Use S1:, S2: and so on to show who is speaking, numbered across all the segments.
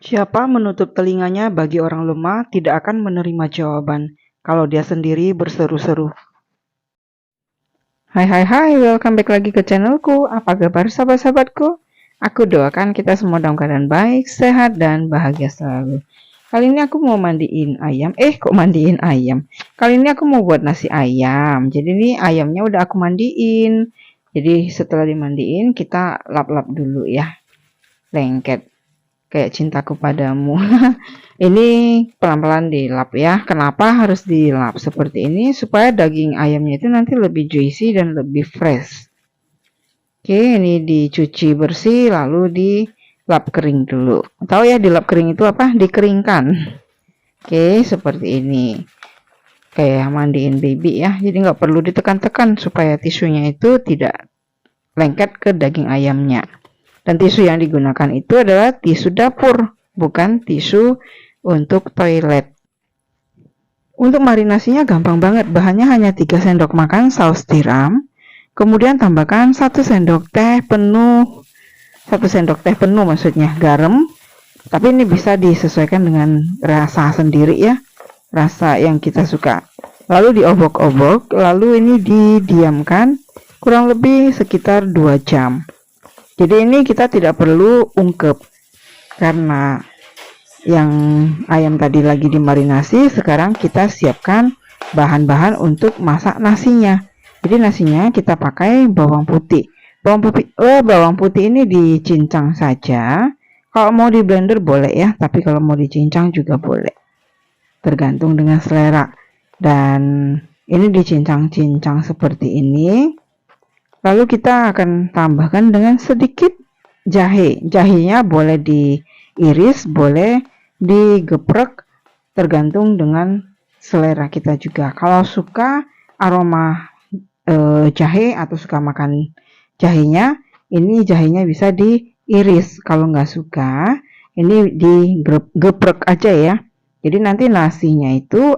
S1: Siapa menutup telinganya bagi orang lemah tidak akan menerima jawaban kalau dia sendiri berseru-seru. Hai, welcome back lagi ke channelku. Apa kabar sahabat-sahabatku? Aku doakan kita semua dalam keadaan baik, sehat, dan bahagia selalu. Kali ini aku mau mandiin ayam. Kok mandiin ayam? Kali ini aku mau buat nasi ayam. Jadi ini ayamnya udah aku mandiin. Jadi setelah dimandiin kita lap-lap dulu ya. Lengket. Kayak cintaku padamu. Ini pelan-pelan dilap ya. Kenapa harus dilap seperti ini? Supaya daging ayamnya itu nanti lebih juicy dan lebih fresh. Oke, ini dicuci bersih lalu dilap kering dulu. Tahu ya dilap kering itu apa? Dikeringkan. Oke, seperti ini. Kayak mandiin baby ya. Jadi nggak perlu ditekan-tekan supaya tisunya itu tidak lengket ke daging ayamnya. Dan tisu yang digunakan itu adalah tisu dapur, bukan tisu untuk toilet. Untuk marinasinya gampang banget, bahannya hanya 3 sendok makan saus tiram, kemudian tambahkan 1 sendok teh penuh, 1 sendok teh penuh maksudnya garam, tapi ini bisa disesuaikan dengan rasa sendiri ya, rasa yang kita suka. Lalu diobok-obok, lalu ini didiamkan kurang lebih sekitar 2 jam. Jadi ini kita tidak perlu ungkep karena yang ayam tadi lagi dimarinasi. Sekarang kita siapkan bahan-bahan untuk masak nasinya. Jadi nasinya kita pakai bawang putih. Bawang putih ini dicincang saja. Kalau mau di blender boleh ya, tapi kalau mau dicincang juga boleh. Tergantung dengan selera. Dan ini dicincang-cincang seperti ini. Lalu kita akan tambahkan dengan sedikit jahe. Jahenya boleh diiris, boleh digeprek, tergantung dengan selera kita juga. Kalau suka aroma jahe atau suka makan jahenya, ini jahenya bisa diiris. Kalau nggak suka, ini digeprek aja ya. Jadi nanti nasinya itu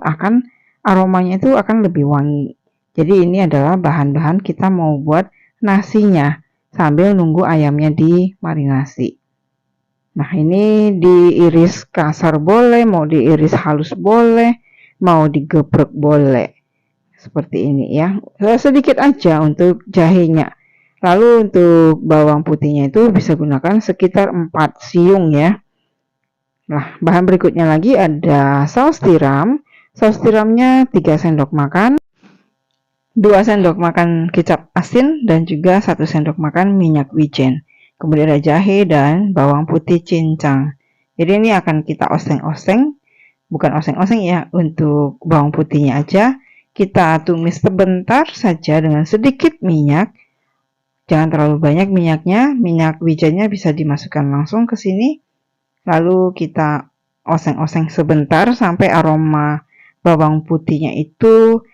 S1: aromanya itu akan lebih wangi. Jadi ini adalah bahan-bahan kita mau buat nasinya sambil nunggu ayamnya dimarinasi. Nah, ini diiris kasar boleh, mau diiris halus boleh, mau digeprek boleh. Seperti ini ya. Sedikit aja untuk jahenya. Lalu untuk bawang putihnya itu bisa gunakan sekitar 4 siung ya. Nah, bahan berikutnya lagi ada saus tiram. Saus tiramnya 3 sendok makan. 2 sendok makan kecap asin dan juga 1 sendok makan minyak wijen. Kemudian ada jahe dan bawang putih cincang. Jadi ini akan kita oseng-oseng, bukan oseng-oseng ya, untuk bawang putihnya aja. Kita tumis sebentar saja dengan sedikit minyak. Jangan terlalu banyak minyaknya, minyak wijennya bisa dimasukkan langsung ke sini. Lalu kita oseng-oseng sebentar sampai aroma bawang putihnya itu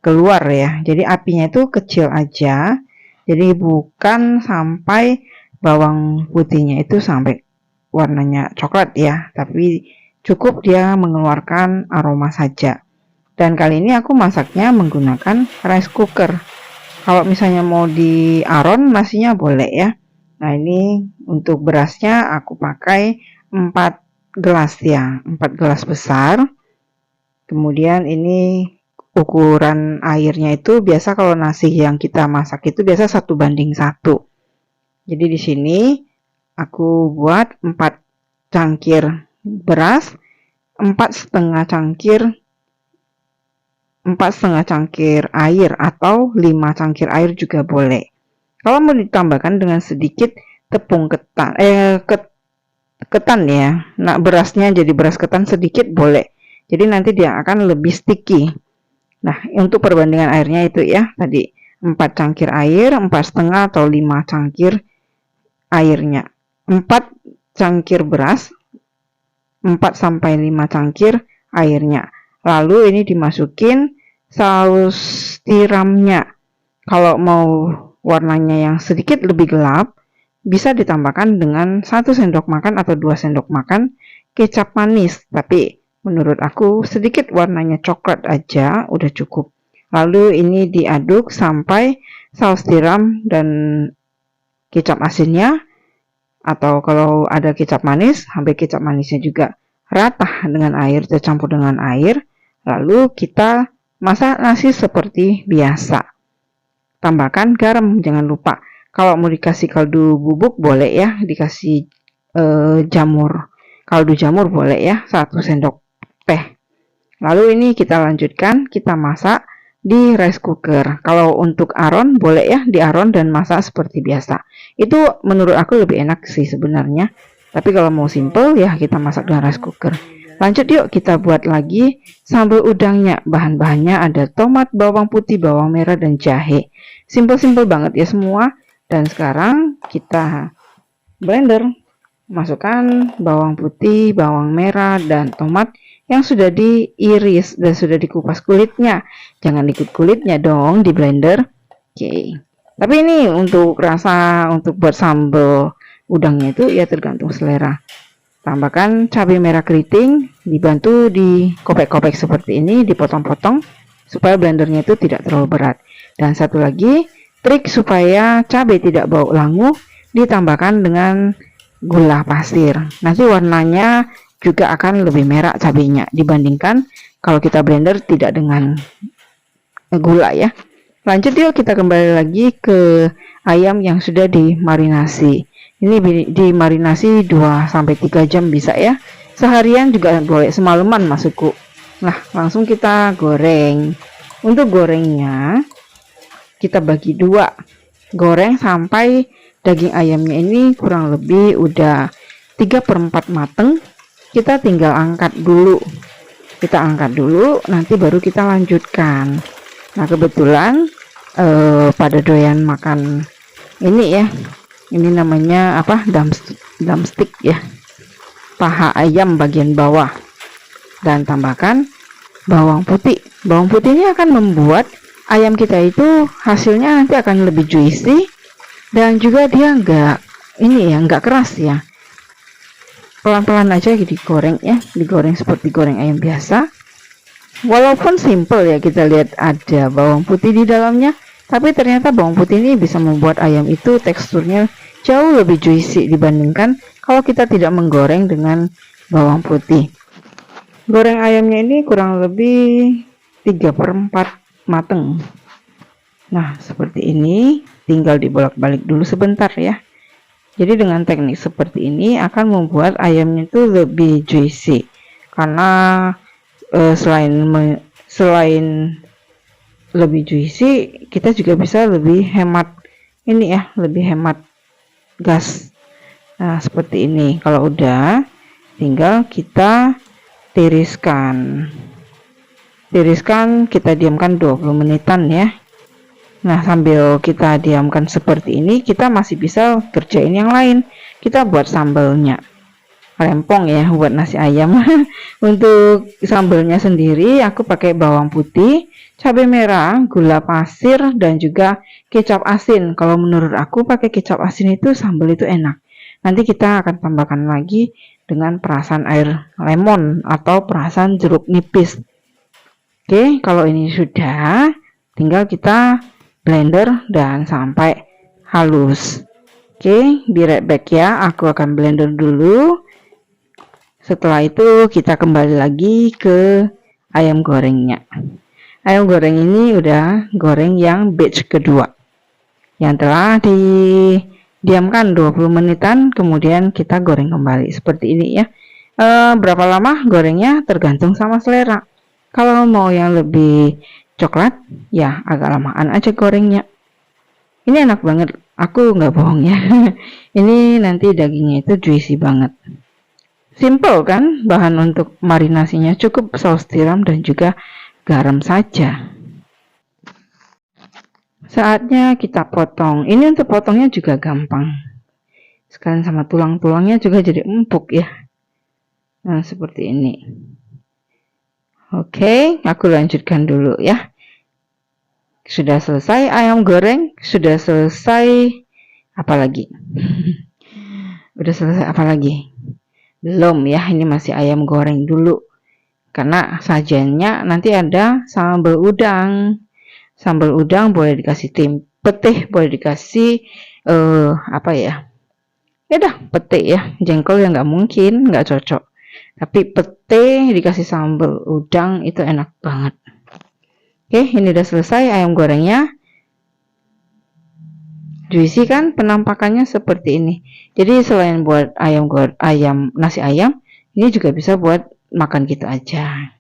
S1: keluar ya. Jadi apinya itu kecil aja. Jadi bukan sampai bawang putihnya itu sampai warnanya coklat ya, tapi cukup dia mengeluarkan aroma saja. Dan kali ini aku masaknya menggunakan rice cooker. Kalau misalnya mau di aron nasinya boleh ya. Nah, ini untuk berasnya aku pakai 4 gelas ya, 4 gelas besar. Kemudian ini ukuran airnya itu biasa kalau nasi yang kita masak itu biasa 1:1. Jadi di sini aku buat 4 cangkir beras, 4,5 cangkir air atau 5 cangkir air juga boleh. Kalau mau ditambahkan dengan sedikit tepung ketan, ketan ya. Nah, berasnya jadi beras ketan sedikit boleh. Jadi nanti dia akan lebih sticky. Nah, untuk perbandingan airnya itu ya, tadi 4 cangkir air, 4,5 atau 5 cangkir airnya. 4 cangkir beras, 4-5 cangkir airnya. Lalu ini dimasukin saus tiramnya. Kalau mau warnanya yang sedikit lebih gelap, bisa ditambahkan dengan 1 sendok makan atau 2 sendok makan kecap manis. Tapi menurut aku sedikit warnanya coklat aja udah cukup. Lalu ini diaduk sampai saus tiram dan kecap asinnya atau kalau ada kecap manis, sampai kecap manisnya juga rata dengan air, tercampur dengan air. Lalu kita masak nasi seperti biasa. Tambahkan garam, jangan lupa. Kalau mau dikasih kaldu bubuk boleh ya, dikasih jamur, kaldu jamur boleh ya, 1 sendok teh. Lalu ini kita lanjutkan, kita masak di rice cooker. Kalau untuk aron boleh ya, di aron dan masak seperti biasa. Itu menurut aku lebih enak sih sebenarnya. Tapi kalau mau simple ya kita masak dengan rice cooker. Lanjut yuk, kita buat lagi sambal udangnya. Bahan-bahannya ada tomat, bawang putih, bawang merah, dan jahe. Simple-simple banget ya semua. Dan sekarang kita blender. Masukkan bawang putih, bawang merah, dan tomat yang sudah diiris dan sudah dikupas kulitnya. Jangan ikut kulitnya dong di blender. Oke. Tapi ini untuk rasa, untuk buat sambal udangnya itu ya tergantung selera. Tambahkan cabai merah keriting, dibantu dikopek-kopek seperti ini, dipotong-potong supaya blendernya itu tidak terlalu berat. Dan satu lagi, trik supaya cabai tidak bau langu, ditambahkan dengan gula pasir. Nanti warnanya juga akan lebih merah cabainya dibandingkan kalau kita blender tidak dengan gula ya. Lanjut yuk, kita kembali lagi ke ayam yang sudah dimarinasi. Ini dimarinasi 2-3 jam bisa ya. Seharian juga boleh, semalaman maksudku. Nah, langsung kita goreng. Untuk gorengnya kita bagi 2. Goreng sampai daging ayamnya ini kurang lebih udah 3/4 mateng. Kita tinggal angkat dulu. Kita angkat dulu, nanti baru kita lanjutkan. Nah, kebetulan pada doyan makan ini ya. Ini namanya apa? Drumstick ya. Paha ayam bagian bawah. Dan tambahkan bawang putih. Bawang putih ini akan membuat ayam kita itu hasilnya nanti akan lebih juicy dan juga dia enggak keras ya. Pelan-pelan aja digoreng ya, digoreng seperti goreng ayam biasa. Walaupun simple ya, kita lihat ada bawang putih di dalamnya, tapi ternyata bawang putih ini bisa membuat ayam itu teksturnya jauh lebih juicy dibandingkan kalau kita tidak menggoreng dengan bawang putih. Goreng ayamnya ini kurang lebih 3/4 mateng. Nah, seperti ini, tinggal dibolak-balik dulu sebentar ya. Jadi dengan teknik seperti ini akan membuat ayamnya itu lebih juicy. Karena selain lebih juicy, kita juga bisa lebih hemat ini ya, lebih hemat gas. Nah, seperti ini. Kalau udah, tinggal kita tiriskan. Tiriskan, kita diamkan 20 menitan ya. Nah, sambil kita diamkan seperti ini, kita masih bisa kerjain yang lain. Kita buat sambalnya. Rempong ya buat nasi ayam. Untuk sambalnya sendiri aku pakai bawang putih, cabai merah, gula pasir, dan juga kecap asin. Kalau menurut aku pakai kecap asin itu sambal itu enak. Nanti kita akan tambahkan lagi dengan perasan air lemon atau perasan jeruk nipis. Oke, kalau ini sudah, tinggal kita blender dan sampai halus. Oke, be right back ya, aku akan blender dulu. Setelah itu kita kembali lagi ke ayam gorengnya. Ayam goreng ini udah goreng yang batch kedua, yang telah didiamkan 20 menitan, kemudian kita goreng kembali seperti ini ya. Berapa lama gorengnya tergantung sama selera. Kalau mau yang lebih coklat ya agak lamaan aja gorengnya. Ini enak banget, aku nggak bohong ya. Ini nanti dagingnya itu juicy banget. Simple kan bahan untuk marinasinya, cukup saus tiram dan juga garam saja. Saatnya kita potong. Ini untuk potongnya juga gampang. Sekalian sama tulang-tulangnya juga jadi empuk ya. Nah, seperti ini. Oke, aku lanjutkan dulu ya. Sudah selesai ayam goreng, sudah selesai apa lagi? Udah selesai apa lagi? Belum ya, ini masih ayam goreng dulu. Karena sajiannya nanti ada sambal udang. Sambal udang boleh dikasih putih, boleh dikasih apa ya? Ya dah, pete ya, jengkol ya nggak mungkin, nggak cocok. Tapi pete dikasih sambal udang itu enak banget. Oke, ini udah selesai ayam gorengnya. Juicy kan penampakannya seperti ini. Jadi selain buat nasi ayam, ini juga bisa buat makan gitu aja.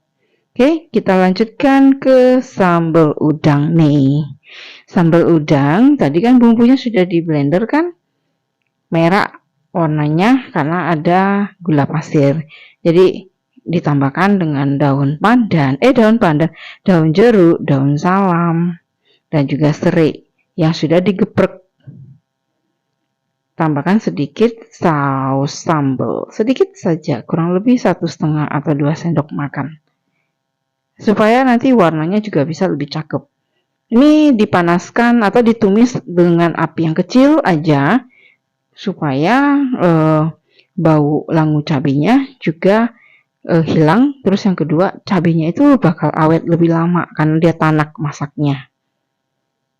S1: Oke, kita lanjutkan ke sambal udang nih. Sambal udang, tadi kan bumbunya sudah di blender kan? Merah warnanya karena ada gula pasir. Jadi ditambahkan dengan daun jeruk, daun salam, dan juga serai yang sudah digeprek. Tambahkan sedikit saus sambal, sedikit saja, kurang lebih 1,5 atau 2 sendok makan. Supaya nanti warnanya juga bisa lebih cakep. Ini dipanaskan atau ditumis dengan api yang kecil aja supaya bau langu cabenya juga hilang. Terus yang kedua, cabenya itu bakal awet lebih lama karena dia tanak masaknya.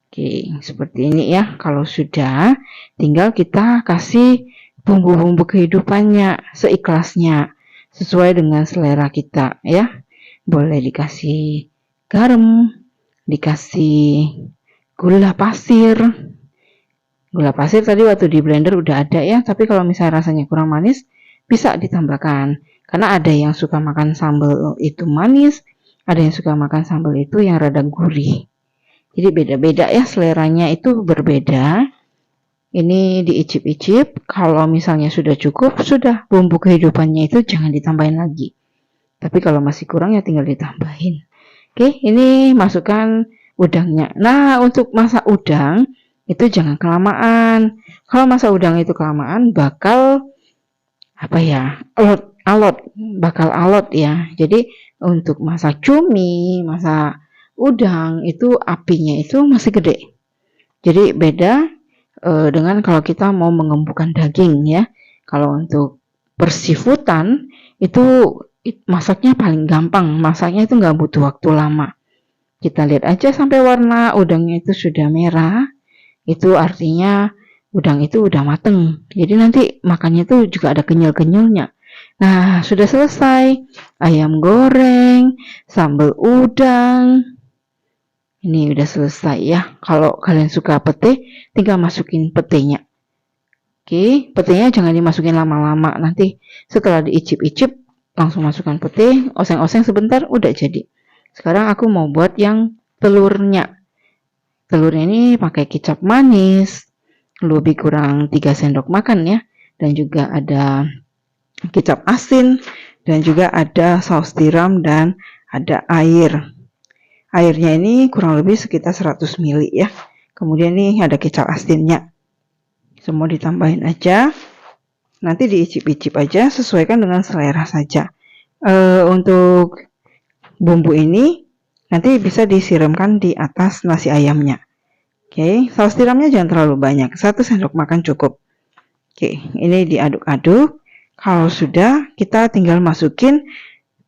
S1: Oke, seperti ini ya. Kalau sudah, tinggal kita kasih bumbu-bumbu kehidupannya seikhlasnya, sesuai dengan selera kita ya. Boleh dikasih garam, dikasih gula pasir. Gula pasir tadi waktu di blender udah ada ya, tapi kalau misalnya rasanya kurang manis, bisa ditambahkan. Karena ada yang suka makan sambal itu manis, ada yang suka makan sambal itu yang rada gurih. Jadi beda-beda ya, seleranya itu berbeda. Ini diicip-icip, kalau misalnya sudah cukup, sudah bumbu kehidupannya itu jangan ditambahin lagi. Tapi kalau masih kurang ya tinggal ditambahin. Oke, ini masukkan udangnya. Nah, untuk masak udang itu jangan kelamaan. Kalau masak udang itu kelamaan bakal bakal alot ya. Jadi untuk masak cumi, masak udang itu apinya itu masih gede. Jadi beda dengan kalau kita mau mengembungkan daging ya. Kalau untuk persifutan itu masaknya paling gampang. Masaknya itu nggak butuh waktu lama. Kita lihat aja sampai warna udangnya itu sudah merah. Itu artinya udang itu udah mateng. Jadi nanti makannya itu juga ada kenyal-kenyalnya. Nah, sudah selesai. Ayam goreng, sambal udang. Ini udah selesai ya. Kalau kalian suka pete, tinggal masukin petenya. Oke, petenya jangan dimasukin lama-lama. Nanti setelah diicip-icip, langsung masukkan pete, oseng-oseng sebentar, udah jadi. Sekarang aku mau buat yang telurnya. Telurnya ini pakai kecap manis, lebih kurang 3 sendok makan ya. Dan juga ada kecap asin, dan juga ada saus tiram, dan ada air. Airnya ini kurang lebih sekitar 100 ml ya. Kemudian nih ada kecap asinnya. Semua ditambahin aja. Nanti diicip-icip aja, sesuaikan dengan selera saja. Untuk bumbu ini nanti bisa disiramkan di atas nasi ayamnya. Oke, saus tiramnya jangan terlalu banyak, 1 sendok makan cukup. Oke, ini diaduk-aduk. Kalau sudah, kita tinggal masukin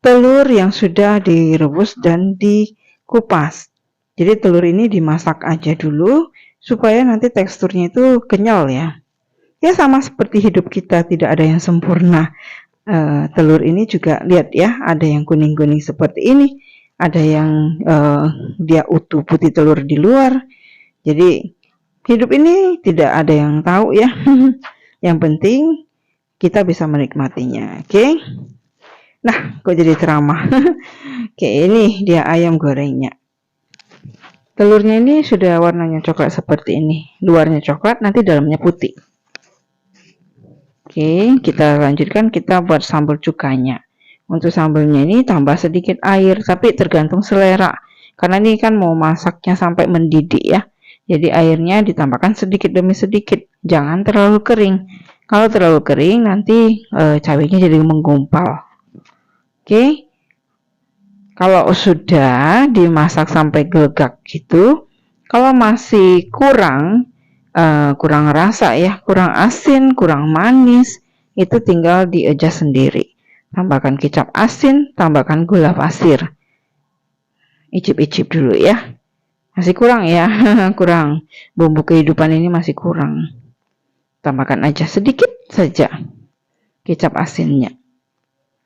S1: telur yang sudah direbus dan dikupas. Jadi telur ini dimasak aja dulu supaya nanti teksturnya itu kenyal ya. Ya sama seperti hidup kita, tidak ada yang sempurna. Telur ini juga lihat ya, ada yang kuning-kuning seperti ini, ada yang dia utuh putih telur di luar. Jadi hidup ini tidak ada yang tahu ya. Yang penting kita bisa menikmatinya. Oke. Nah, kok jadi ceramah. Oke, ini dia ayam gorengnya. Telurnya ini sudah warnanya coklat seperti ini. Luarnya coklat, nanti dalamnya putih. Oke, kita lanjutkan, kita buat sambal cukanya. Untuk sambalnya ini tambah sedikit air, tapi tergantung selera. Karena ini kan mau masaknya sampai mendidih ya. Jadi airnya ditambahkan sedikit demi sedikit. Jangan terlalu kering. Kalau terlalu kering nanti cabenya jadi menggumpal. Oke. Kalau sudah dimasak sampai gelegak gitu, kalau masih kurang rasa ya, kurang asin, kurang manis, itu tinggal di-adjust sendiri. Tambahkan kecap asin, tambahkan gula pasir. Icip-icip dulu ya. Masih kurang ya, kurang. Bumbu kehidupan ini masih kurang. Tambahkan aja sedikit saja kecap asinnya.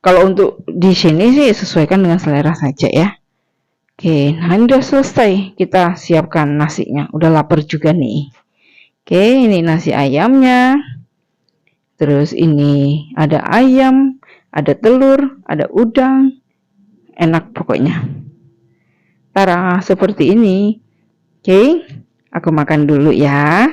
S1: Kalau untuk di sini sih sesuaikan dengan selera saja ya. Oke, nah ini udah selesai. Kita siapkan nasinya. Udah lapar juga nih. Oke, ini nasi ayamnya. Terus ini ada ayam, ada telur, ada udang. Enak pokoknya. Tara, seperti ini. Oke, aku makan dulu ya.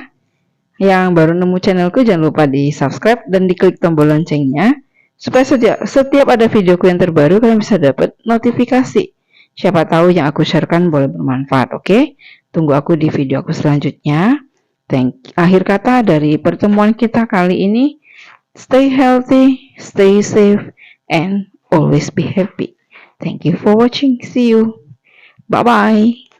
S1: Yang baru nemu channelku jangan lupa di subscribe dan diklik tombol loncengnya. Supaya setiap ada videoku yang terbaru kalian bisa dapat notifikasi. Siapa tahu yang aku sharekan boleh bermanfaat, oke? Tunggu aku di video aku selanjutnya. Akhir kata dari pertemuan kita kali ini, stay healthy, stay safe, and always be happy. Thank you for watching. See you. Bye-bye.